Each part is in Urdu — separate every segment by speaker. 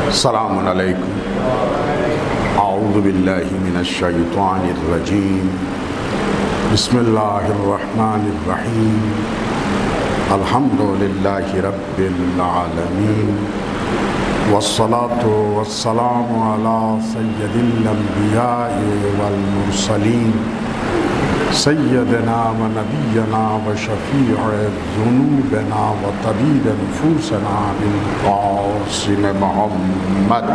Speaker 1: السلام علیکم اعوذ باللہ من الشیطان الرجیم بسم اللہ الرحمن الرحیم الحمد للہ رب العالمین والصلاة والسلام علی سید الانبیاء والمرسلین سیدنا و نبینا و شفیع ذنوبنا و طبیب نفوسنا بالقاسم محمد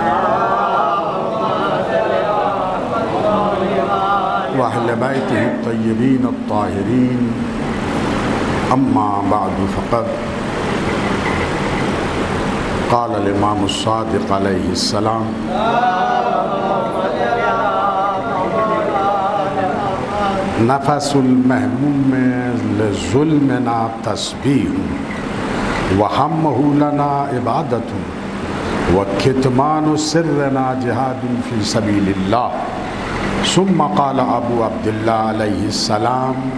Speaker 1: و اہل بیتہ الطیبین الطاہرین اما بعد فقد قال الامام الصادق علیہ السلام نفس المہموم لظلمنا تسبیح وہمہ لنا عبادت وکتمان سرنا جہاد فی سبیل اللہ ثم قال ابو عبداللہ علیہ السلام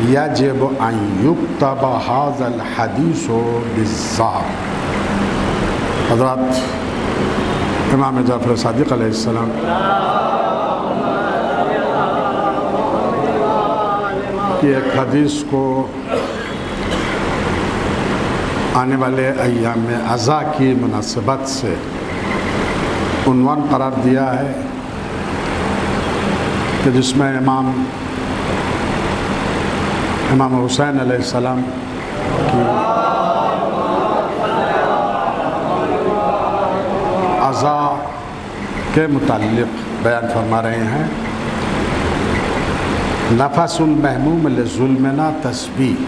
Speaker 1: یجب ان یکتب ھذا الحدیث بالظاہر۔ حضرات، امام جعفر صادق علیہ السلام کی ایک حدیث کو آنے والے ایام عزا کی مناسبت سے عنوان قرار دیا ہے کہ جس میں امام حسین علیہ السلام کی عزا کے متعلق بیان فرما رہے ہیں۔ نفس المہموم لظلمنا تسبیح،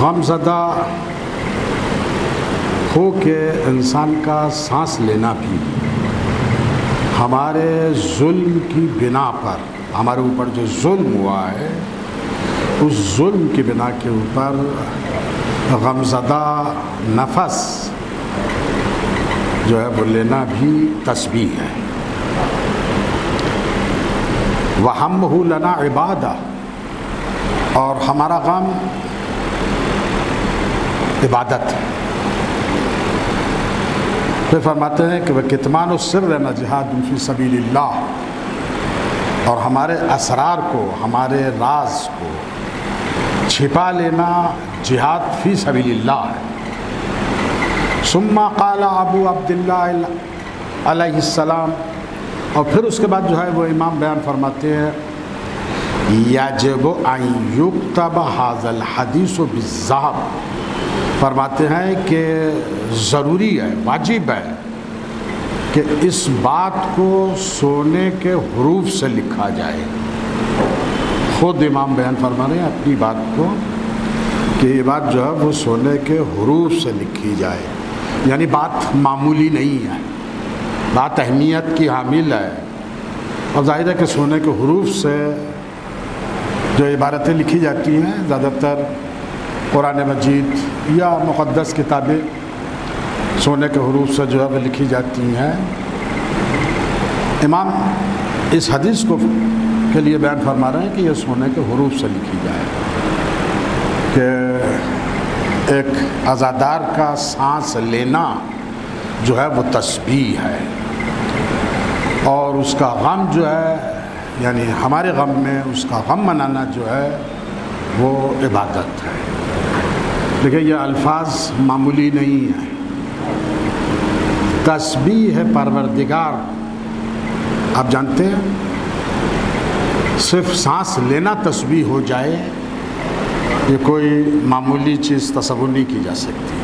Speaker 1: غم زدہ ہو کہ انسان کا سانس لینا بھی ہمارے ظلم کی بنا پر، ہمارے اوپر جو ظلم ہوا ہے اس ظلم کی بنا کے اوپر غمزدہ نفس جو ہے وہ لینا بھی تسبیح ہے۔ وَحَمُّهُ لَنَا عِبَادَةٌ، اور ہمارا غم عبادت ہے۔ پھر فرماتے ہیں کہ وَكِتْمَانُ السِّرِّ جِہَادٌ فِي سَبِيلِ اللَّهِ، اور ہمارے اسرار کو، ہمارے راز کو چھپا لینا جہاد فی سبیل اللہ ہے۔ ثم قال ابو عبداللہ علیہ السلام، اور پھر اس کے بعد جو ہے وہ امام بیان فرماتے ہیں یجب ان یکتب ھذا الحدیث بالذہب، فرماتے ہیں کہ ضروری ہے، واجب ہے کہ اس بات کو سونے کے حروف سے لکھا جائے۔ خود امام بیان فرما رہے ہیں اپنی بات کو کہ یہ بات جو ہے وہ سونے کے حروف سے لکھی جائے، یعنی بات معمولی نہیں ہے، بات اہمیت کی حامل ہے۔ اور ظاہر ہے کہ سونے کے حروف سے جو عبارتیں لکھی جاتی ہیں زیادہ تر قرآن مجید یا مقدس کتابیں سونے کے حروف سے جو ہے وہ لکھی جاتی ہیں۔ امام اس حدیث کو کے لیے بیان فرما رہے ہیں کہ یہ سونے کے حروف سے لکھی جائے کہ ایک عزادار کا سانس لینا جو ہے وہ تسبیح ہے، اور اس کا غم جو ہے یعنی ہمارے غم میں اس کا غم منانا جو ہے وہ عبادت ہے۔ دیکھیں یہ الفاظ معمولی نہیں ہیں، تسبیح ہے پروردگار۔ آپ جانتے ہیں صرف سانس لینا تسبیح ہو جائے یہ کوئی معمولی چیز تصور نہیں کی جا سکتی۔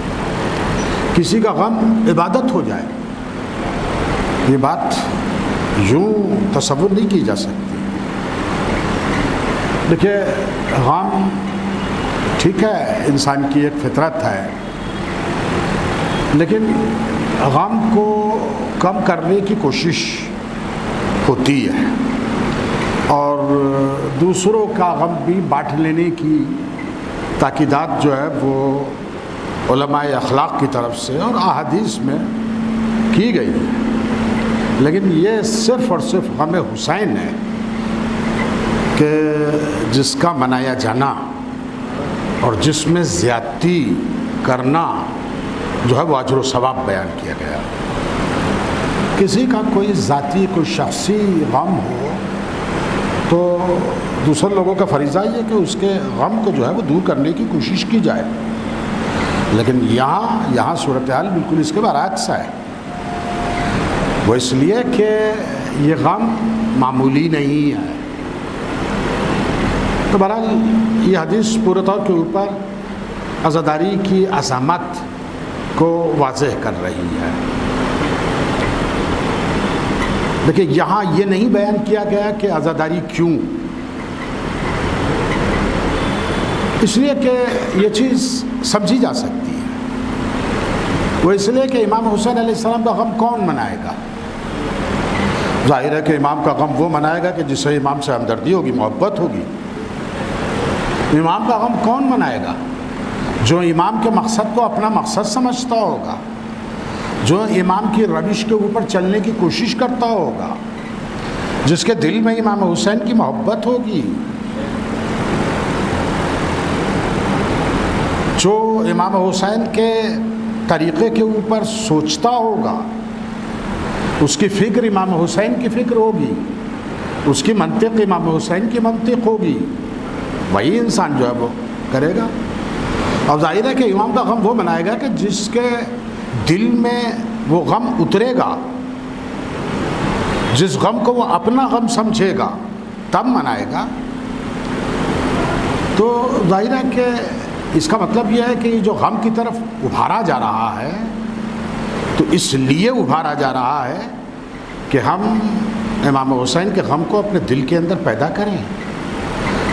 Speaker 1: کسی کا غم عبادت ہو جائے یہ بات یوں تصور نہیں کی جا سکتی۔ دیکھیے غم ٹھیک ہے، انسان کی ایک فطرت ہے، لیکن غم کو کم کرنے کی کوشش ہوتی ہے، اور دوسروں کا غم بھی بانٹ لینے کی تاکیدات جو ہے وہ علماء اخلاق کی طرف سے اور احادیث میں کی گئی ہے۔ لیکن یہ صرف اور صرف غم حسین ہے کہ جس کا منایا جانا اور جس میں زیادتی کرنا جو ہے وہ اجر و ثواب بیان کیا گیا۔ کسی کا کوئی ذاتی کوئی شخصی غم ہو تو دوسرے لوگوں کا فریضہ یہ ہے کہ اس کے غم کو جو ہے وہ دور کرنے کی کوشش کی جائے، لیکن یہاں صورتحال بالکل اس کے برعکس ہے۔ وہ اس لیے کہ یہ غم معمولی نہیں ہے۔ تو بہرحال یہ حدیث پورے طور کے اوپر عزاداری کی عظمت کو واضح کر رہی ہے۔ دیکھیں یہاں یہ نہیں بیان کیا گیا کہ عزاداری کیوں، اس لیے کہ یہ چیز سمجھی جا سکتی ہے۔ وہ اس لیے کہ امام حسین علیہ السلام کا غم کون منائے گا؟ ظاہر ہے کہ امام کا غم وہ منائے گا کہ جس سے امام سے ہمدردی ہوگی، محبت ہوگی۔ امام کا غم کون منائے گا؟ جو امام کے مقصد کو اپنا مقصد سمجھتا ہوگا، جو امام کی روش کے اوپر چلنے کی کوشش کرتا ہوگا، جس کے دل میں امام حسین کی محبت ہوگی، جو امام حسین کے طریقے کے اوپر سوچتا ہوگا، اس کی فکر امام حسین کی فکر ہوگی، اس کی منطق امام حسین کی منطق ہوگی، وہی انسان جو ہے وہ کرے گا۔ اور ظاہر ہے کہ امام کا غم وہ منائے گا کہ جس کے دل میں وہ غم اترے گا، جس غم کو وہ اپنا غم سمجھے گا تب منائے گا۔ تو ظاہر ہے کہ اس کا مطلب یہ ہے کہ جو غم کی طرف ابھارا جا رہا ہے تو اس لیے ابھارا جا رہا ہے کہ ہم امام حسین کے غم کو اپنے دل کے اندر پیدا کریں،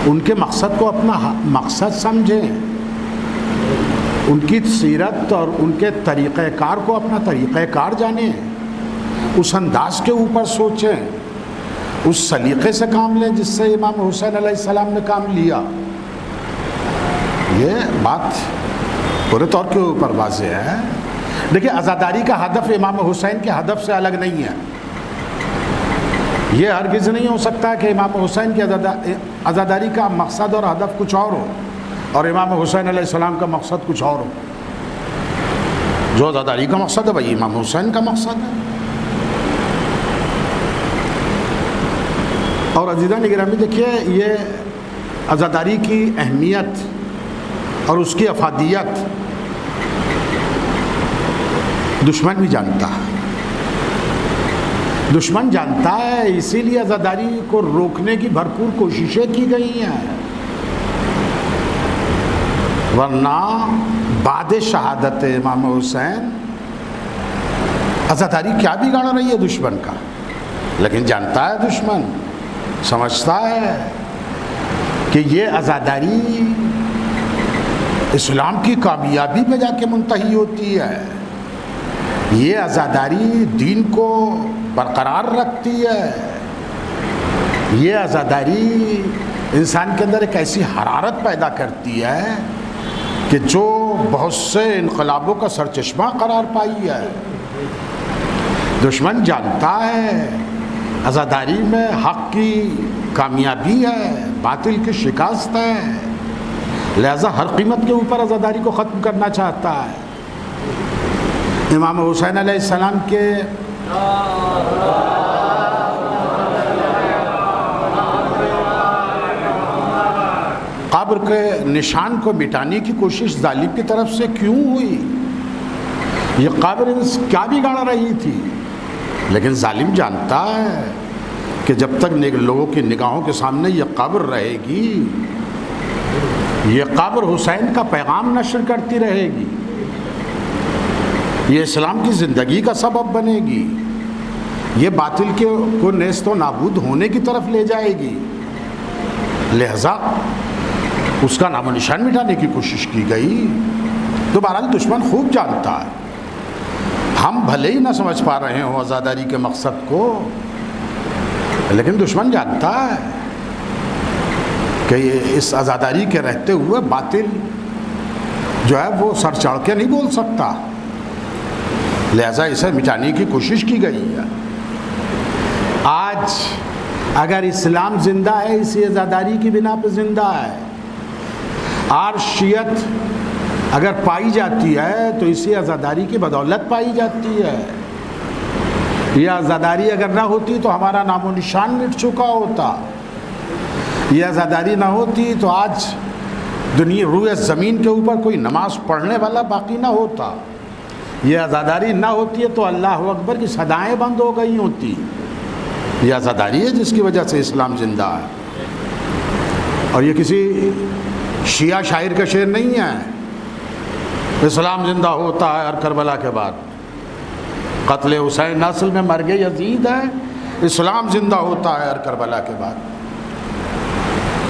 Speaker 1: ان کے مقصد کو اپنا مقصد سمجھیں، ان کی سیرت اور ان کے طریقہ کار کو اپنا طریقہ کار جانیں، اس انداز کے اوپر سوچیں، اس سلیقے سے کام لیں جس سے امام حسین علیہ السلام نے کام لیا۔ یہ بات پورے طور کے اوپر واضح ہے۔ دیکھیں، عزاداری کا ہدف امام حسین کے ہدف سے الگ نہیں ہے۔ یہ ہرگز نہیں ہو سکتا کہ امام حسین کی عزاداری کا مقصد اور ہدف کچھ اور ہو اور امام حسین علیہ السلام کا مقصد کچھ اور ہو۔ جو عزاداری کا مقصد ہے وہی امام حسین کا مقصد ہے۔ اور عزیزان گرامی، دیکھیے، یہ عزاداری کی اہمیت اور اس کی افادیت دشمن بھی جانتا ہے۔ دشمن جانتا ہے، اسی لیے عزاداری کو روکنے کی بھرپور کوششیں کی گئی ہیں، ورنہ بعد شہادت امام حسین عزاداری کیا بگاڑ رہی ہے دشمن کا؟ لیکن جانتا ہے دشمن، سمجھتا ہے کہ یہ عزاداری اسلام کی کامیابی پہ جا کے منتہی ہوتی ہے، یہ عزاداری دین کو برقرار رکھتی ہے، یہ عزاداری انسان کے اندر ایک ایسی حرارت پیدا کرتی ہے کہ جو بہت سے انقلابوں کا سرچشمہ قرار پائی ہے۔ دشمن جانتا ہے عزاداری میں حق کی کامیابی ہے، باطل کی شکست ہے، لہذا ہر قیمت کے اوپر عزاداری کو ختم کرنا چاہتا ہے۔ امام حسین علیہ السلام کے قبر کے نشان کو مٹانے کی کوشش ظالم کی طرف سے کیوں ہوئی؟ یہ قبر کیا بگاڑ رہی تھی؟ لیکن ظالم جانتا ہے کہ جب تک لوگوں کی نگاہوں کے سامنے یہ قبر رہے گی، یہ قبر حسین کا پیغام نشر کرتی رہے گی، یہ اسلام کی زندگی کا سبب بنے گی، یہ باطل کو نیست و نابود ہونے کی طرف لے جائے گی، لہذا اس کا نام و نشان مٹانے کی کوشش کی گئی۔ تو بہرحال دشمن خوب جانتا ہے، ہم بھلے ہی نہ سمجھ پا رہے ہوں عزاداری کے مقصد کو، لیکن دشمن جانتا ہے کہ اس عزاداری کے رہتے ہوئے باطل جو ہے وہ سر چڑھ کے نہیں بول سکتا، لہذا اسے مٹانے کی کوشش کی گئی ہے۔ آج اگر اسلام زندہ ہے اسی عزاداری کی بنا پہ زندہ ہے، اور شیعت اگر پائی جاتی ہے تو اسی عزاداری کی بدولت پائی جاتی ہے۔ یہ عزاداری اگر نہ ہوتی تو ہمارا نام و نشان مٹ چکا ہوتا، یہ عزاداری نہ ہوتی تو آج دنیا روئے زمین کے اوپر کوئی نماز پڑھنے والا باقی نہ ہوتا، یہ عزاداری نہ ہوتی ہے تو اللہ اکبر کی صدائیں بند ہو گئی ہوتی۔ یہ عزاداری ہے جس کی وجہ سے اسلام زندہ ہے، اور یہ کسی شیعہ شاعر کا شعر نہیں ہے۔ اسلام زندہ ہوتا ہے ہر کربلا کے بعد، قتل حسین اصل میں مرگ یزید ہے، اسلام زندہ ہوتا ہے ہر کربلا کے بعد۔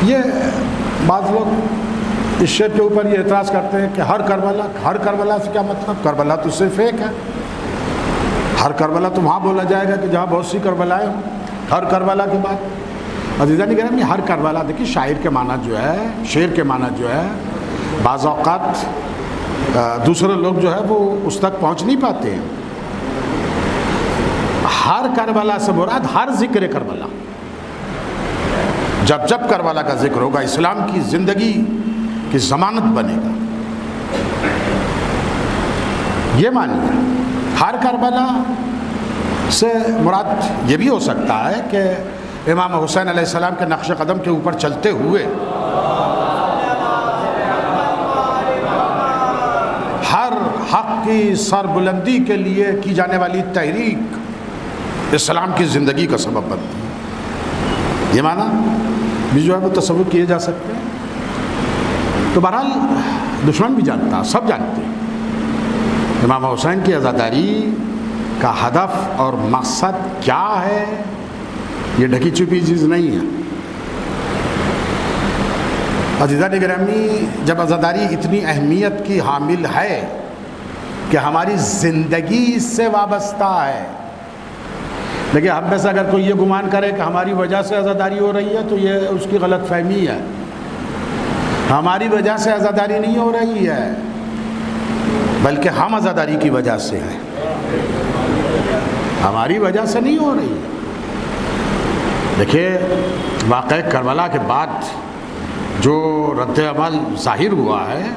Speaker 1: یہ بعض لوگ اس شعر کے اوپر یہ اعتراض کرتے ہیں کہ ہر کربلا سے کیا مطلب؟ کربلا تو صرف ایک ہے، ہر کربلا تو وہاں بولا جائے گا کہ جہاں بہت سی کربلائیں ہوں، ہر کربلا کے بعد۔ عزیزان گرامی، ہر کربلا دیکھیے شاعر کے معنی جو ہے، شعر کے معنی جو ہے، بعض اوقات دوسرے لوگ جو ہے وہ اس تک پہنچ نہیں پاتے ہیں۔ ہر کربلا سے مراد ہر ذکر کربلا، جب جب کربلا کا ذکر ہوگا اسلام کی زندگی کی ضمانت بنے گا، یہ معنی ہے۔ ہر کربلا سے مراد یہ بھی ہو سکتا ہے کہ امام حسین علیہ السلام کے نقش قدم کے اوپر چلتے ہوئے ہر حق کی سربلندی کے لیے کی جانے والی تحریک اسلام کی زندگی کا سبب بنتی ہے، یہ معنی بھی جو ہے وہ تصور کیے جا سکتے ہیں۔ تو بہرحال دشمن بھی جانتا، سب جانتے ہیں امام حسین کی عزاداری کا ہدف اور مقصد کیا ہے، یہ ڈھکی چھپی چیز نہیں ہے۔ عزیزان گرامی، جب عزاداری اتنی اہمیت کی حامل ہے کہ ہماری زندگی اس سے وابستہ ہے، لیکن ہم میں سے اگر کوئی یہ گمان کرے کہ ہماری وجہ سے عزاداری ہو رہی ہے تو یہ اس کی غلط فہمی ہے۔ ہماری وجہ سے عزاداری نہیں ہو رہی ہے، بلکہ ہم عزاداری کی وجہ سے ہیں، ہماری وجہ سے نہیں ہو رہی ہے۔ دیکھیے، واقعہ کربلا کے بعد جو رد عمل ظاہر ہوا ہے،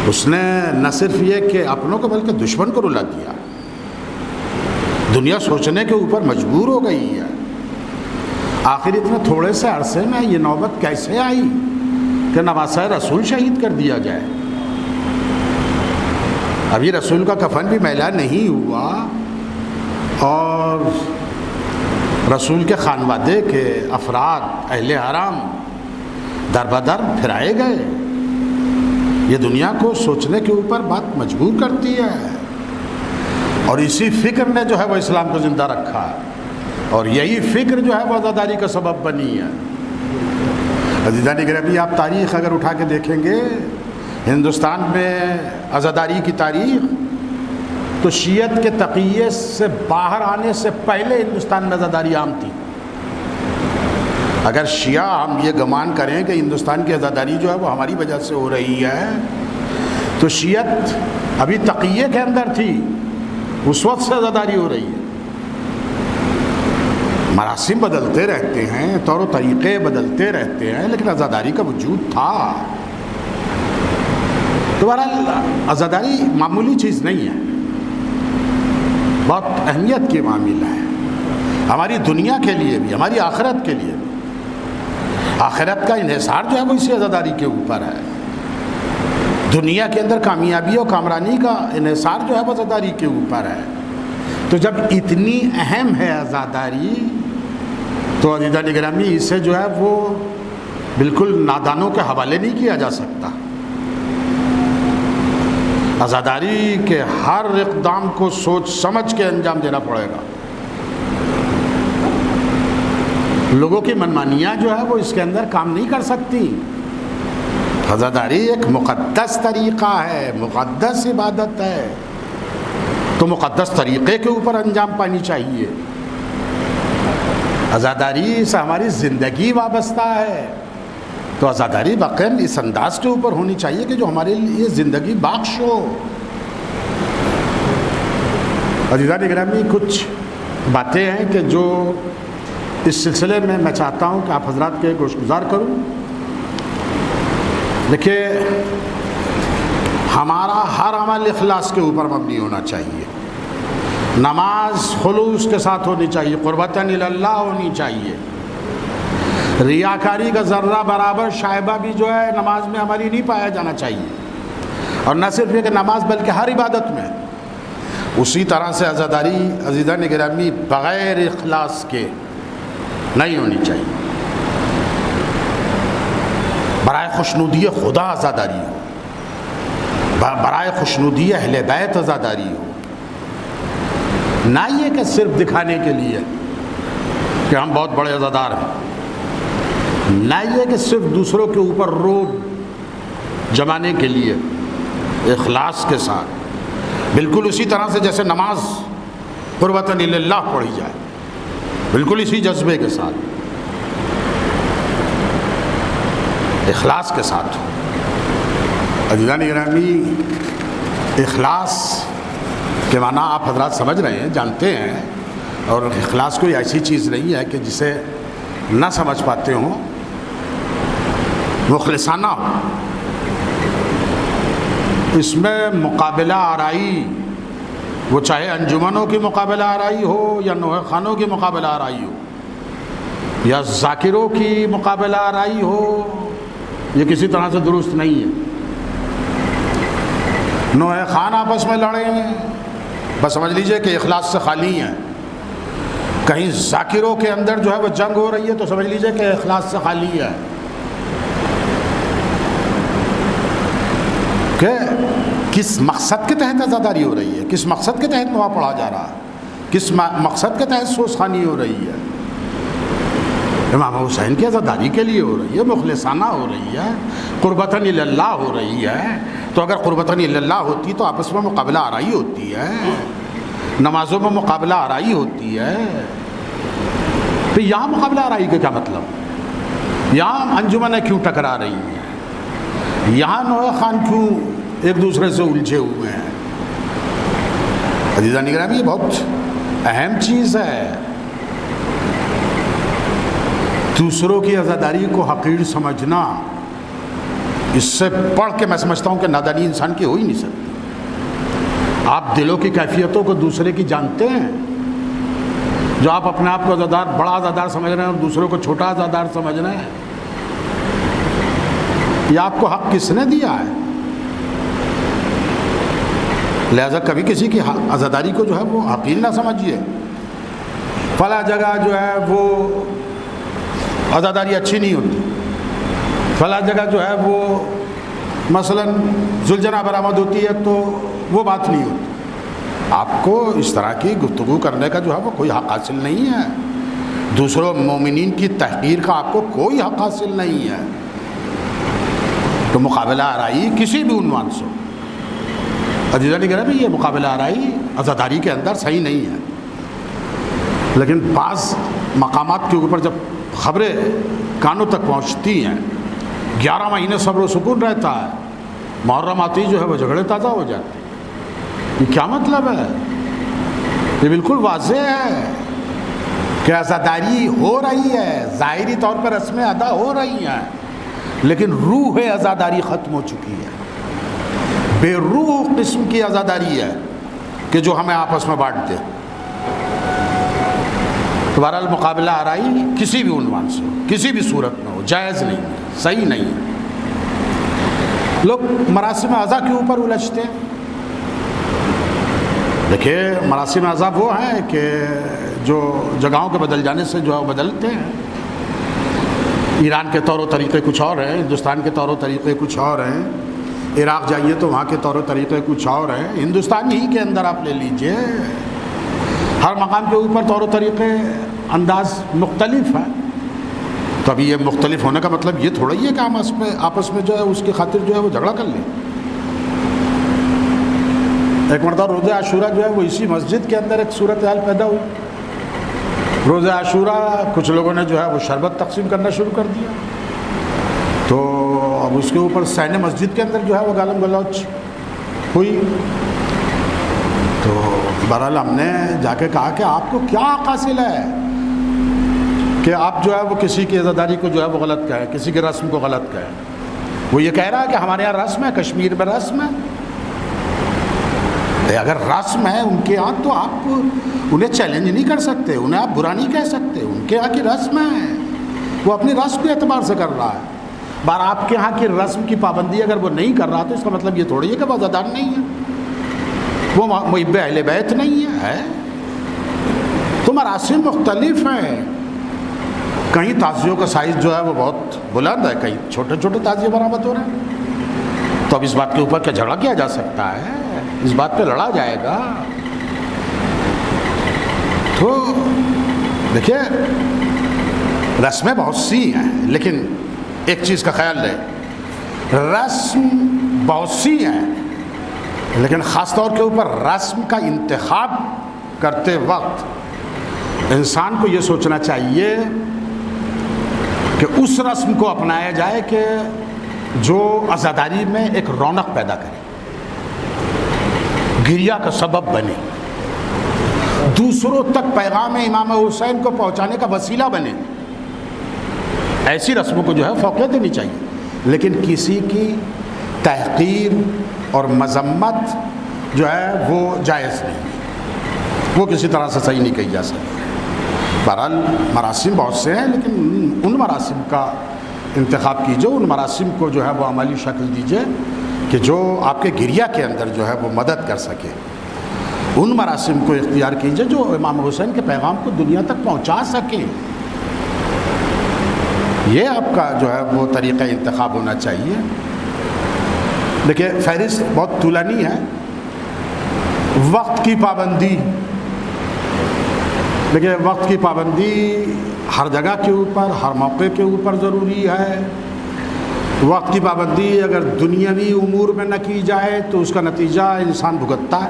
Speaker 1: اس نے نہ صرف یہ کہ اپنوں کو بلکہ دشمن کو رلا دیا۔ دنیا سوچنے کے اوپر مجبور ہو گئی ہے، آخر اتنے تھوڑے سے عرصے میں یہ نوبت کیسے آئی کہ نواسہ رسول شہید کر دیا جائے۔ ابھی رسول کا کفن بھی میلا نہیں ہوا اور رسول کے خانوادے کے افراد، اہل حرام در بدر پھرائے گئے۔ یہ دنیا کو سوچنے کے اوپر بات مجبور کرتی ہے، اور اسی فکر نے جو ہے وہ اسلام کو زندہ رکھا، اور یہی فکر جو ہے وہ عزاداری کا سبب بنی ہے۔ عزیزان گرامی، آپ تاریخ اگر اٹھا کے دیکھیں گے، ہندوستان میں عزاداری کی تاریخ تو شیعت کے تقیے سے باہر آنے سے پہلے ہندوستان میں عزاداری عام تھی۔ اگر شیعہ ہم یہ گمان کریں کہ ہندوستان کی عزاداری جو ہے وہ ہماری وجہ سے ہو رہی ہے، تو شیعت ابھی تقیے کے اندر تھی، اس وقت سے عزاداری ہو رہی ہے۔ مراسم بدلتے رہتے ہیں، طور و طریقے بدلتے رہتے ہیں، لیکن عزاداری کا وجود تھا۔ تو بہرحال عزاداری معمولی چیز نہیں ہے، بہت اہمیت کی معاملہ ہے، ہماری دنیا کے لیے بھی، ہماری آخرت کے لیے بھی۔ آخرت کا انحصار جو ہے وہ اسی عزاداری کے اوپر ہے۔ دنیا کے اندر کامیابی اور کامرانی کا انحصار جو ہے وہ عزاداری کے اوپر ہے۔ تو جب اتنی اہم ہے عزاداری، تو عزیزان گرامی اسے جو ہے وہ بالکل نادانوں کے حوالے نہیں کیا جا سکتا۔ عزاداری کے ہر اقدام کو سوچ سمجھ کے انجام دینا پڑے گا۔ لوگوں کی منمانیاں جو ہے وہ اس کے اندر کام نہیں کر سکتی۔ عزاداری ایک مقدس طریقہ ہے، مقدس عبادت ہے، تو مقدس طریقے کے اوپر انجام پانی چاہیے۔ عزاداری سے ہماری زندگی وابستہ ہے، تو عزاداری واقعاً اس انداز کے اوپر ہونی چاہیے کہ جو ہمارے لیے زندگی بخش ہو۔ عزیزان گرامی، کچھ باتیں ہیں کہ جو اس سلسلے میں میں چاہتا ہوں کہ آپ حضرات کے گوش گزار کروں۔ دیکھیے، ہمارا ہر عمل اخلاص کے اوپر مبنی ہونا چاہیے۔ نماز خلوص کے ساتھ ہونی چاہیے، قربتاً اللہ ہونی چاہیے۔ ریاکاری کا ذرہ برابر شائبہ بھی جو ہے نماز میں ہماری نہیں پایا جانا چاہیے، اور نہ صرف یہ کہ نماز بلکہ ہر عبادت میں۔ اسی طرح سے عزاداری عزیزان گرامی بغیر اخلاص کے نہیں ہونی چاہیے۔ برائے خوشنودی خدا عزاداری ہو، برائے خوشنودی اہل بیت عزاداری ہو، نہ یہ کہ صرف دکھانے کے لیے کہ ہم بہت بڑے عزادار ہیں، نہ یہ کہ صرف دوسروں کے اوپر روب جمانے کے لیے، اخلاص کے ساتھ، بالکل اسی طرح سے جیسے نماز قربتاً اللہ پڑھی جائے، بالکل اسی جذبے کے ساتھ، اخلاص کے ساتھ۔ عزیزان گرامی، اخلاص کے معنی آپ حضرات سمجھ رہے ہیں، جانتے ہیں، اور اخلاص کوئی ایسی چیز نہیں ہے کہ جسے نہ سمجھ پاتے ہوں، مخلصانہ ہو۔ اس میں مقابلہ آرائی، وہ چاہے انجمنوں کی مقابلہ آرائی ہو یا نوحہ خانوں کی مقابلہ آرائی ہو یا ذاکروں کی مقابلہ آرائی ہو، یہ کسی طرح سے درست نہیں ہے۔ نوحہ خان آپس میں لڑے ہیں، بس سمجھ لیجئے کہ اخلاص سے خالی ہیں۔ کہیں ذاکروں کے اندر جو ہے وہ جنگ ہو رہی ہے تو سمجھ لیجئے کہ اخلاص سے خالی ہے، کہ کس مقصد کے تحت عزاداری ہو رہی ہے، کس مقصد کے تحت نواح پڑھا جا رہا ہے، کس مقصد کے تحت سوز خوانی ہو رہی ہے۔ امام حسین کی عزاداری کے لیے ہو رہی ہے، مخلصانہ ہو رہی ہے، قربتاً اللہ ہو رہی ہے۔ تو اگر قربتاً اللہ ہوتی تو آپس میں مقابلہ آرائی ہوتی ہے، نمازوں میں مقابلہ آرائی ہوتی ہے۔ تو یہاں مقابلہ آرائی کا کیا مطلب؟ یہاں انجمنیں کیوں ٹکرا رہی ہیں؟ یہاں نوح خان کیوں ایک دوسرے سے الجھے ہوئے ہیں؟ عزیزان گرامی، یہ بہت اہم چیز ہے۔ دوسروں کی عزاداری کو حقیر سمجھنا، اس سے پڑھ کے میں سمجھتا ہوں کہ نادانی انسان کی ہو ہی نہیں سکتی۔ آپ دلوں کی کیفیتوں کو دوسرے کی جانتے ہیں؟ جو آپ اپنے آپ کو عزادار، بڑا عزادار سمجھ رہے ہیں اور دوسروں کو چھوٹا عزادار سمجھ رہے ہیں، یہ آپ کو حق کس نے دیا ہے؟ لہذا کبھی کسی کی عزاداری کو جو ہے وہ حقیر نہ سمجھیے۔ فلاں جگہ جو ہے وہ عزاداری اچھی نہیں ہوتی، فلاں جگہ جو ہے وہ مثلا زلجنا برآمد ہوتی ہے تو وہ بات نہیں ہوتی۔ آپ کو اس طرح کی گفتگو کرنے کا جو ہے وہ کوئی حق حاصل نہیں ہے۔ دوسروں مومنین کی تحقیر کا آپ کو کوئی حق حاصل نہیں ہے۔ تو مقابلہ آرائی کسی بھی عنوان سے، عزیزان گرامی، یہ مقابلہ آرائی عزاداری کے اندر صحیح نہیں ہے۔ لیکن بعض مقامات کے اوپر جب خبریں کانوں تک پہنچتی ہیں، 11 مہینے صبر و سکون رہتا ہے، محرم آتی جو ہے وہ جھگڑے تازہ ہو جاتے ہیں۔ یہ کیا مطلب ہے؟ یہ بالکل واضح ہے کہ عزاداری ہو رہی ہے، ظاہری طور پر رسمیں ادا ہو رہی ہیں، لیکن روح عزاداری ختم ہو چکی ہے۔ بے روح قسم کی عزاداری ہے کہ جو ہمیں آپس میں بانٹ دے۔ تو بہرحال مقابلہ آرائی کسی بھی عنوان سے ہو، کسی بھی صورت میں ہو، جائز نہیں ہے، صحیح نہیں ہے۔ لوگ مراسم اعضاء کے اوپر الجھتے ہیں۔ دیکھیے، مراسم اعضاء وہ ہیں کہ جو جگہوں کے بدل جانے سے جو ہے وہ بدلتے ہیں۔ ایران کے طور و طریقے کچھ اور ہیں، ہندوستان کے طور و طریقے کچھ اور ہیں، عراق جائیے تو وہاں کے طور و طریقے کچھ اور ہیں، ہندوستان ہی کے اندر آپ لے لیجئے، ہر مقام کے اوپر طور و طریقے انداز مختلف ہے۔ تو ابھی یہ مختلف ہونے کا مطلب یہ تھوڑا ہی ہے کہ ہم آپس میں جو ہے اس کی خاطر جو ہے وہ جھگڑا کر لیں۔ ایک مرتبہ روزہ عاشورہ جو ہے وہ اسی مسجد کے اندر ایک صورتحال پیدا ہوئی۔ روزہ عاشورہ کچھ لوگوں نے جو ہے وہ شربت تقسیم کرنا شروع کر دیا، تو اب اس کے اوپر سین مسجد کے اندر جو ہے وہ گالم گلوچ ہوئی۔ تو بہرحال ہم نے جا کے کہا کہ آپ کو کیا حق حاصل ہے کہ آپ جو ہے وہ کسی کی عزاداری کو جو ہے وہ غلط کہیں، کسی کی رسم کو غلط کہیں؟ وہ یہ کہہ رہا ہے کہ ہمارے یہاں رسم ہے، کشمیر میں رسم ہے۔ اگر رسم ہے ان کے ہاں تو آپ انہیں چیلنج نہیں کر سکتے، انہیں آپ برا نہیں کہہ سکتے، ان کے یہاں کی رسم ہے، وہ اپنی رسم کے اعتبار سے کر رہا ہے۔ بار آپ کے ہاں کی رسم کی پابندی اگر وہ نہیں کر رہا تو اس کا مطلب یہ تھوڑی ہے کہ وہ عزادار نہیں ہے، وہ محب اہل بیت نہیں ہے۔ تو مراسم مختلف ہیں، کہیں تعزیوں کا سائز جو ہے وہ بہت بلند ہے، کہیں چھوٹے چھوٹے تعزیے برآمد ہو رہے ہیں۔ تو اب اس بات کے اوپر کیا جھگڑا کیا جا سکتا ہے؟ اس بات پہ لڑا جائے گا؟ تو دیکھیے، رسمیں بہت سی ہیں، لیکن ایک چیز کا خیال رہے، رسم بہت سی ہیں، لیکن خاص طور کے اوپر رسم کا انتخاب کرتے وقت انسان کو یہ سوچنا چاہیے کہ اس رسم کو اپنایا جائے کہ جو عزاداری میں ایک رونق پیدا کرے، گریہ کا سبب بنے، دوسروں تک پیغام امام حسین کو پہنچانے کا وسیلہ بنے۔ ایسی رسموں کو جو ہے فوقیت دینی چاہیے، لیکن کسی کی تحقیر اور مذمت جو ہے وہ جائز نہیں، وہ کسی طرح سے صحیح نہیں کہی جا سکتی۔ بہرحال مراسم بہت سے ہیں، لیکن ان مراسم کا انتخاب کیجیے، ان مراسم کو جو ہے وہ عملی شکل دیجیے کہ جو آپ کے گریہ کے اندر جو ہے وہ مدد کر سکے۔ ان مراسم کو اختیار کیجیے جو امام حسین کے پیغام کو دنیا تک پہنچا سکیں۔ یہ آپ کا جو ہے وہ طریقہ انتخاب ہونا چاہیے۔ دیکھیے، فہرست بہت طولانی ہے۔ وقت کی پابندی، دیکھیے وقت کی پابندی ہر جگہ کے اوپر ہر موقع کے اوپر ضروری ہے. وقت کی پابندی اگر دنیاوی امور میں نہ کی جائے تو اس کا نتیجہ انسان بھگتتا ہے.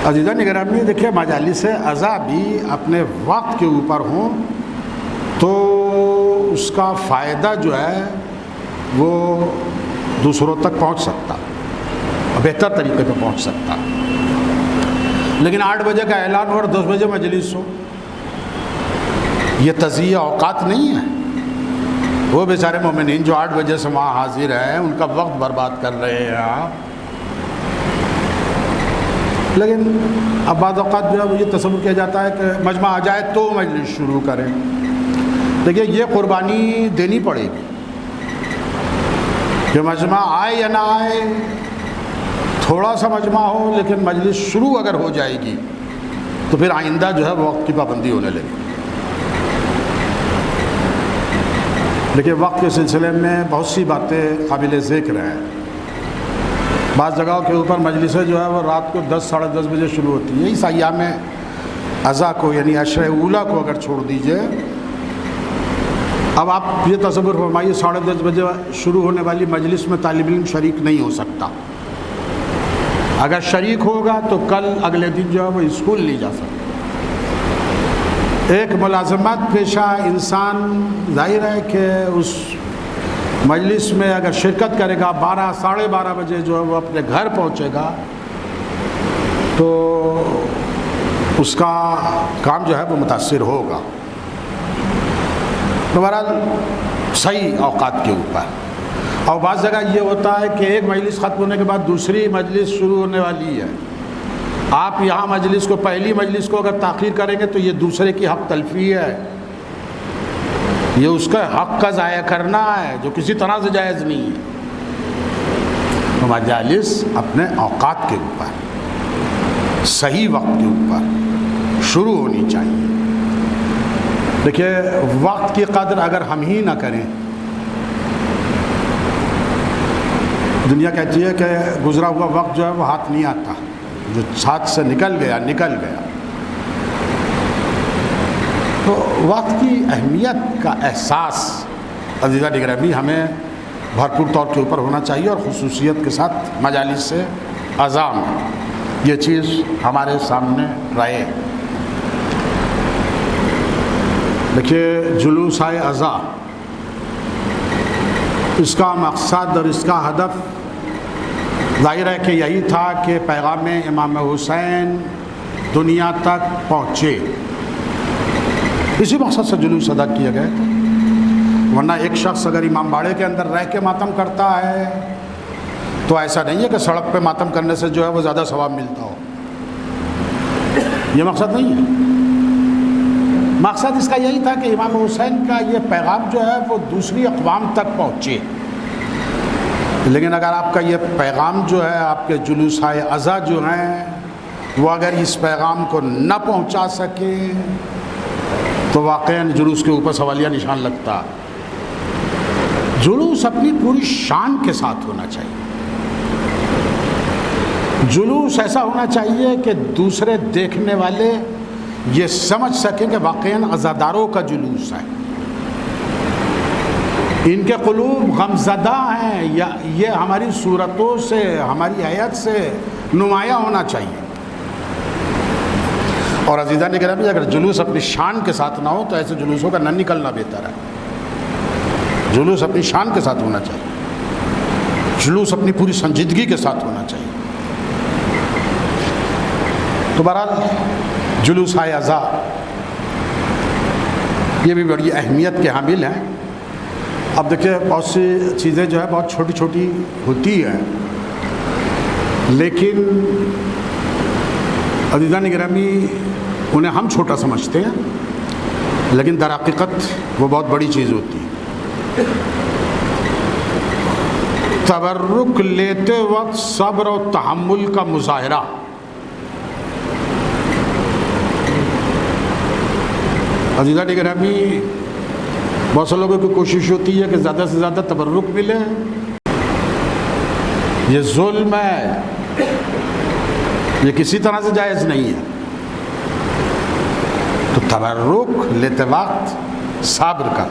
Speaker 1: عزیزان گرامی دیکھیے مجالس عزا بھی اپنے وقت کے اوپر ہوں تو اس کا فائدہ جو ہے وہ دوسروں تک پہنچ سکتا، بہتر طریقے پہ پہنچ سکتا. لیکن 8 بجے کا اعلان ہو اور 10 بجے مجلس ہو، یہ تضییع اوقات نہیں ہے. وہ بیچارے مومنین جو 8 بجے سے وہاں حاضر ہیں ان کا وقت برباد کر رہے ہیں آپ. لیکن اب بعض اوقات جو ہے وہ یہ تصور کیا جاتا ہے کہ مجمع آ جائے تو مجلس شروع کریں. دیکھیے یہ قربانی دینی پڑے گی کہ مجمع آئے یا نہ آئے، تھوڑا سا مجمع ہو لیکن مجلس شروع اگر ہو جائے گی تو پھر آئندہ جو ہے وقت کی پابندی ہونے لگے. دیکھیے وقت کے سلسلے میں بہت سی باتیں قابل ذکر ہیں. بعض جگہوں کے اوپر مجلسیں جو ہے وہ رات کو 10 ساڑھے 10 بجے شروع ہوتی ہیں. اس ایام عزا کو یعنی عشر اولیٰ کو اگر چھوڑ دیجئے، اب آپ یہ تصور فرمائیے 10:30 بجے شروع ہونے والی مجلس میں طالب علم شریک نہیں ہو سکتا. اگر شریک ہوگا تو کل اگلے دن جو ہے وہ اسکول نہیں جا سکتا. ایک ملازمت پیشہ انسان ظاہر ہے کہ اس مجلس میں اگر شرکت کرے گا 12 ساڑھے 12 بجے جو ہے وہ اپنے گھر پہنچے گا تو اس کا کام جو ہے وہ متاثر ہوگا. تو بہرحال صحیح اوقات کے اوپر. اور بعض جگہ یہ ہوتا ہے کہ ایک مجلس ختم ہونے کے بعد دوسری مجلس شروع ہونے والی ہے. آپ یہاں مجلس کو پہلی مجلس کو اگر تاخیر کریں گے تو یہ دوسرے کی حق تلفی ہے، یہ اس کا حق کا ضائع کرنا ہے جو کسی طرح سے جائز نہیں ہے. تو مجالس اپنے اوقات کے اوپر صحیح وقت کے اوپر شروع ہونی چاہیے. دیکھیے وقت کی قدر اگر ہم ہی نہ کریں، دنیا کہتی ہے کہ گزرا ہوا وقت جو ہے وہ ہاتھ نہیں آتا، جو ہاتھ سے نکل گیا نکل گیا. تو وقت کی اہمیت کا احساس عزیزان گرامی ہمیں بھرپور طور کے اوپر ہونا چاہیے، اور خصوصیت کے ساتھ مجالس سے عزا میں یہ چیز ہمارے سامنے رہے. دیکھیے جلوس عزا، اس کا مقصد اور اس کا ہدف ظاہر ہے کہ یہی تھا کہ پیغام امام حسین دنیا تک پہنچے. اسی مقصد سے جلوس ادا کیا گیا تھا. ورنہ ایک شخص اگر امام باڑے کے اندر رہ کے ماتم کرتا ہے تو ایسا نہیں ہے کہ سڑک پہ ماتم کرنے سے جو ہے وہ زیادہ ثواب ملتا ہو. یہ مقصد نہیں ہے. مقصد اس کا یہی تھا کہ امام حسین کا یہ پیغام جو ہے وہ دوسری اقوام تک پہنچے. لیکن اگر آپ کا یہ پیغام جو ہے، آپ کے جلوس عزا جو ہیں وہ اگر اس پیغام کو نہ پہنچا سکے تو واقعاً جلوس کے اوپر سوالیہ نشان لگتا. جلوس اپنی پوری شان کے ساتھ ہونا چاہیے. جلوس ایسا ہونا چاہیے کہ دوسرے دیکھنے والے یہ سمجھ سکیں کہ واقعاً عزاداروں کا جلوس ہے، ان کے قلوب غمزدہ ہیں، یا یہ ہماری صورتوں سے ہماری حیات سے نمایاں ہونا چاہیے. اور عزیزان گرامی اگر جلوس اپنی شان کے ساتھ نہ ہو تو ایسے جلوسوں کا نہ نکلنا بہتر ہے. جلوس اپنی شان کے ساتھ ہونا چاہیے، جلوس اپنی پوری سنجیدگی کے ساتھ ہونا چاہیے. تو بہرحال جلوس عزا یہ بھی بڑی اہمیت کے حامل ہیں. اب دیکھیں بہت سی چیزیں جو ہے بہت چھوٹی چھوٹی ہوتی ہیں، لیکن عزیزان گرامی انہیں ہم چھوٹا سمجھتے ہیں، لیکن در حقیقت وہ بہت بڑی چیز ہوتی ہے. تبرک لیتے وقت صبر و تحمل کا مظاہرہ. عزیزان گرامی بہت سے لوگوں کی کوشش ہوتی ہے کہ زیادہ سے زیادہ تبرک ملے. یہ ظلم ہے، یہ کسی طرح سے جائز نہیں ہے. تو تبرک لیتے وقت صبر کا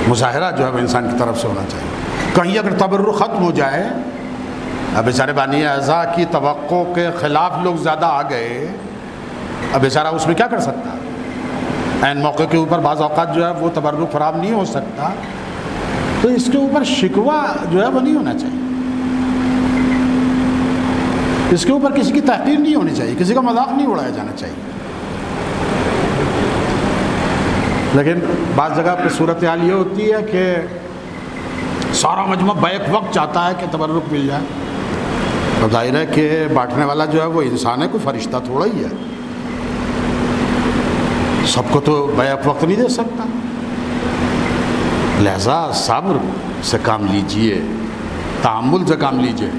Speaker 1: مظاہرہ جو ہے وہ انسان کی طرف سے ہونا چاہیے. کہیں اگر تبرک ختم ہو جائے، اب بیچارے بانی اعضاء کی توقع کے خلاف لوگ زیادہ آ گئے، اب بیچارہ اس میں کیا کر سکتا ہے؟ عین موقع کے اوپر بعض اوقات جو ہے وہ تبرک فراہم نہیں ہو سکتا، تو اس کے اوپر شکوہ جو ہے وہ نہیں ہونا چاہیے، اس کے اوپر کسی کی تحقیر نہیں ہونی چاہیے، کسی کا مذاق نہیں اڑایا جانا چاہیے. لیکن بعض جگہ پہ صورتحال یہ ہوتی ہے کہ سارا مجمع بیک وقت چاہتا ہے کہ تبرک مل جائے. تو ظاہر ہے کہ بانٹنے والا جو ہے وہ انسان ہے، کوئی فرشتہ تھوڑا ہی ہے، سب کو تو بیک وقت نہیں دے سکتا. لہذا صبر سے کام لیجئے، تحمل سے کام لیجئے.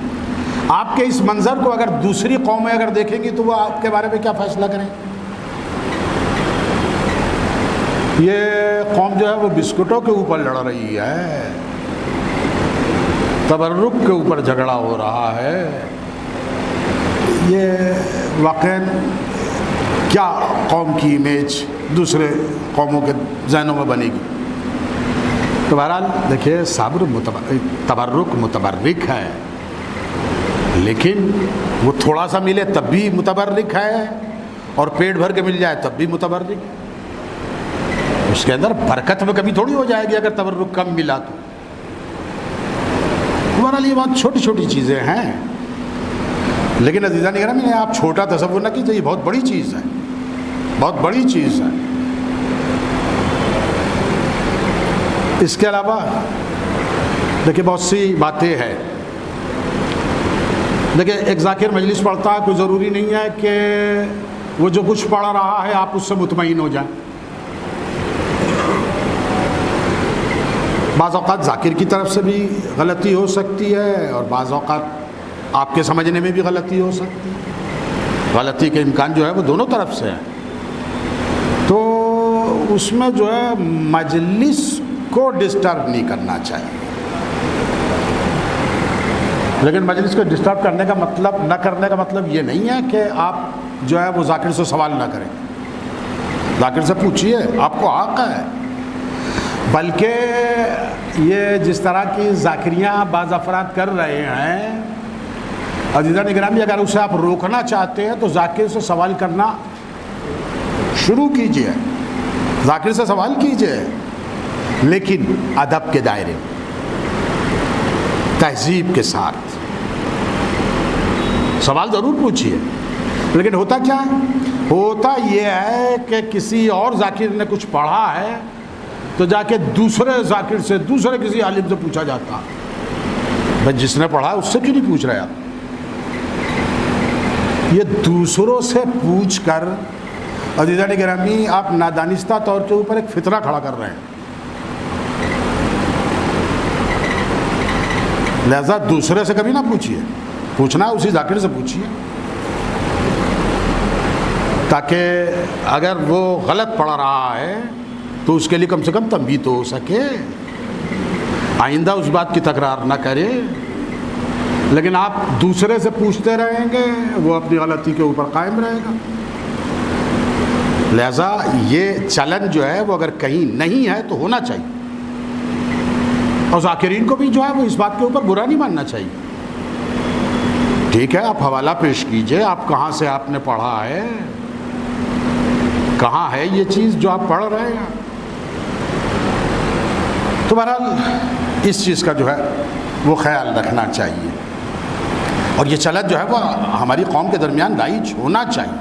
Speaker 1: آپ کے اس منظر کو اگر دوسری قومیں اگر دیکھیں گی تو وہ آپ کے بارے میں کیا فیصلہ کریں؟ یہ قوم جو ہے وہ بسکٹوں کے اوپر لڑ رہی ہے، تبرک کے اوپر جھگڑا ہو رہا ہے. یہ واقعاً کیا قوم کی امیج دوسرے قوموں کے ذہنوں میں بنے گی؟ تو بہرحال دیکھیے، صبر تبرک متبرک ہے، لیکن وہ تھوڑا سا ملے تب بھی متبرک ہے، اور پیٹ بھر کے مل جائے تب بھی متبرک ہے. اس کے اندر برکت میں کمی تھوڑی ہو جائے گی اگر تبرک کم ملا تو. بہرحال یہ بات چھوٹی چھوٹی چیزیں ہیں، لیکن عزیزان گرامی آپ چھوٹا تصور نہ کیجیے، یہ بہت بڑی چیز ہے، بہت بڑی چیز ہے. اس کے علاوہ دیکھیے بہت سی باتیں ہیں. دیکھیے ایک ذاکر مجلس پڑھتا ہے، کوئی ضروری نہیں ہے کہ وہ جو کچھ پڑھ رہا ہے آپ اس سے مطمئن ہو جائیں. بعض اوقات ذاکر کی طرف سے بھی غلطی ہو سکتی ہے، اور بعض اوقات آپ کے سمجھنے میں بھی غلطی ہو سکتی ہے. غلطی کے امکان جو ہے وہ دونوں طرف سے ہے. تو اس میں جو ہے مجلس کو ڈسٹرب نہیں کرنا چاہیے. لیکن مجلس کو ڈسٹرب کرنے کا مطلب، نہ کرنے کا مطلب یہ نہیں ہے کہ آپ جو ہے وہ ذاکر سے سوال نہ کریں. ذاکر سے پوچھیے، آپ کو حق ہے. بلکہ یہ جس طرح کی ذاکریاں بعض افراد کر رہے ہیں، عزیزان گرامی اگر اسے آپ روکنا چاہتے ہیں تو ذاکر سے سوال کرنا شروع کیجئے، ذاکر سے سوال کیجئے، لیکن ادب کے دائرے میں، تہذیب کے ساتھ سوال ضرور پوچھیے. لیکن ہوتا کیا ہے؟ ہوتا یہ ہے کہ کسی اور ذاکر نے کچھ پڑھا ہے تو جا کے دوسرے ذاکر سے، دوسرے کسی عالم سے پوچھا جاتا، بھائی جس نے پڑھا ہے اس سے کیوں نہیں پوچھ رہے آپ؟ یہ دوسروں سے پوچھ کر عزیزان گرامی آپ نادانستہ طور کے اوپر ایک فتنہ کھڑا کر رہے ہیں. لہذا دوسرے سے کبھی نہ پوچھیے، پوچھنا ہے اسی ذاکر سے پوچھیے، تاکہ اگر وہ غلط پڑھ رہا ہے تو اس کے لیے کم سے کم تنبیہ تو ہو سکے، آئندہ اس بات کی تکرار نہ کرے. لیکن آپ دوسرے سے پوچھتے رہیں گے، وہ اپنی غلطی کے اوپر قائم رہے گا. لہذا یہ چلن جو ہے وہ اگر کہیں نہیں ہے تو ہونا چاہیے، اور ذاکرین کو بھی جو ہے وہ اس بات کے اوپر برا نہیں ماننا چاہیے. ٹھیک ہے، آپ حوالہ پیش کیجئے، آپ کہاں سے آپ نے پڑھا ہے، کہاں ہے یہ چیز جو آپ پڑھ رہے ہیں. تو بہرحال اس چیز کا جو ہے وہ خیال رکھنا چاہیے، اور یہ چلن جو ہے وہ ہماری قوم کے درمیان رائج ہونا چاہیے.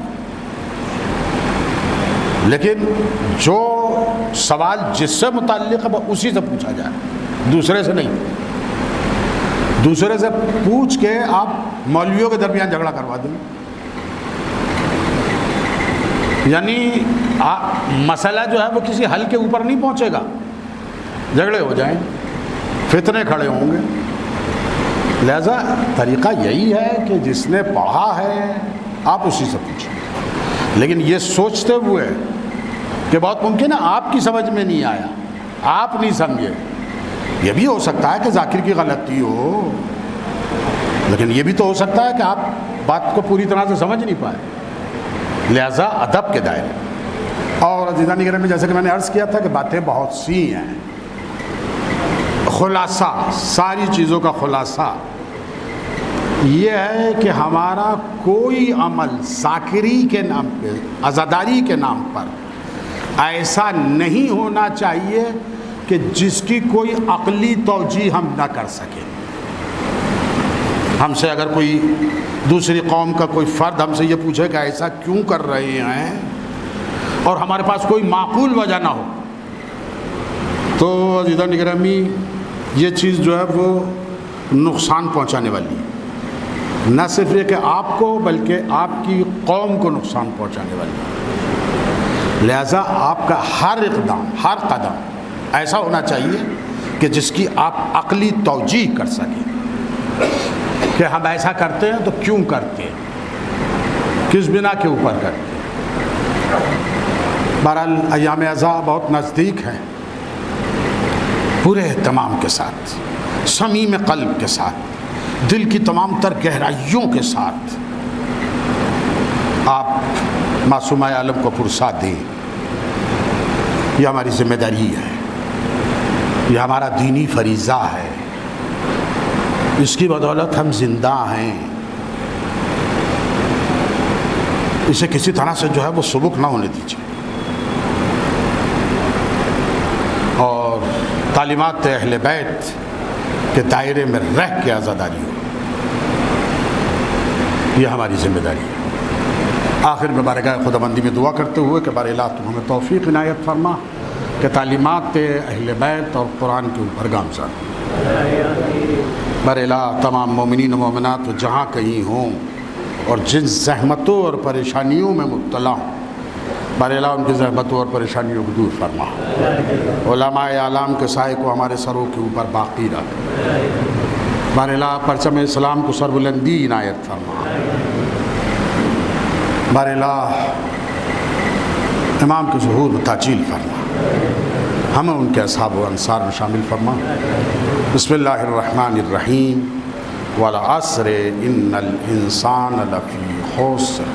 Speaker 1: لیکن جو سوال جس سے متعلق ہے اسی سے پوچھا جائے، دوسرے سے نہیں. دوسرے سے پوچھ کے آپ مولویوں کے درمیان جھگڑا کروا دیں، یعنی مسئلہ جو ہے وہ کسی حل کے اوپر نہیں پہنچے گا، جھگڑے ہو جائیں، فتنے کھڑے ہوں گے. لہذا طریقہ یہی ہے کہ جس نے پڑھا ہے آپ اسی سے پوچھیں. لیکن یہ سوچتے ہوئے کہ بہت ممکن ہے آپ کی سمجھ میں نہیں آیا، آپ نہیں سمجھے، یہ بھی ہو سکتا ہے کہ ذاکر کی غلطی ہو، لیکن یہ بھی تو ہو سکتا ہے کہ آپ بات کو پوری طرح سے سمجھ نہیں پائے. لہذا ادب کے دائرے. اور عزیزان گرامی جیسے کہ میں نے عرض کیا تھا کہ باتیں بہت سی ہیں. خلاصہ ساری چیزوں کا خلاصہ یہ ہے کہ ہمارا کوئی عمل ذاکری کے نام پہ، عزاداری کے نام پر ایسا نہیں ہونا چاہیے کہ جس کی کوئی عقلی توجیہ ہم نہ کر سکیں. ہم سے اگر کوئی دوسری قوم کا کوئی فرد ہم سے یہ پوچھے کہ ایسا کیوں کر رہے ہیں اور ہمارے پاس کوئی معقول وجہ نہ ہو، تو عزیزان گرامی یہ چیز جو ہے وہ نقصان پہنچانے والی ہے. نہ صرف یہ کہ آپ کو بلکہ آپ کی قوم کو نقصان پہنچانے والی ہے. لہذا آپ کا ہر اقدام، ہر قدم ایسا ہونا چاہیے کہ جس کی آپ عقلی توجیہ کر سکیں کہ ہم ایسا کرتے ہیں تو کیوں کرتے ہیں، کس بنا کے اوپر کرتے ہیں. بہرحال ایام عزا بہت نزدیک ہیں. پورے اہتمام کے ساتھ، صمیم قلب کے ساتھ، دل کی تمام تر گہرائیوں کے ساتھ آپ معصومہ عالم کو پرساد دیں. یہ ہماری ذمہ داری ہے، یہ ہمارا دینی فریضہ ہے. اس کی بدولت ہم زندہ ہیں. اسے کسی طرح سے جو ہے وہ سبک نہ ہونے دیجیے. اور تعلیمات اہل بیت کے دائرے میں رہ کے عزاداری ہو، یہ ہماری ذمہ داری ہے. آخر میں بارگاہ خداوندی میں دعا کرتے ہوئے کہ بار الہ تو ہمیں توفیق عنایت فرما کہ تعلیمات اہل بیت اور قرآن کے اوپر گامزن. بار الہ تمام مومنین و مومنات جہاں کہیں ہوں اور جن زحمتوں اور پریشانیوں میں مبتلا ہوں، بار الہ ان کی زحمتوں اور پریشانیوں کو دور فرما. علماء اعلام کے سائے کو ہمارے سروں کے اوپر باقی رکھ. بار الہ پرچم اسلام کو سربلندی عنایت فرما. بار الہ امام کے ظہور میں تعجیل فرما. ہمیں ان کے اصحاب و انصار میں شامل فرما. بسم اللہ الرحمن الرحیم. والعصر ان الانسان لفی خسر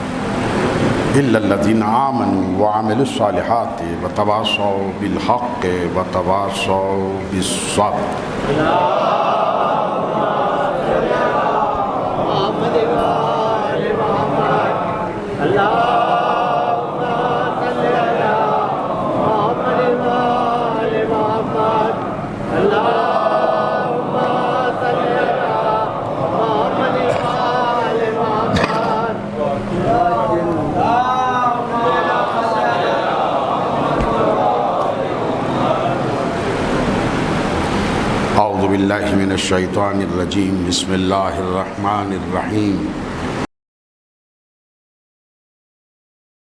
Speaker 1: الا الذین آمنوا وعملوا الصالحات وتواصوا بالحق وتواصوا بالصبر. اعوذ باللہ من الشیطان الرجیم. بسم اللہ الرحمن الرحیم.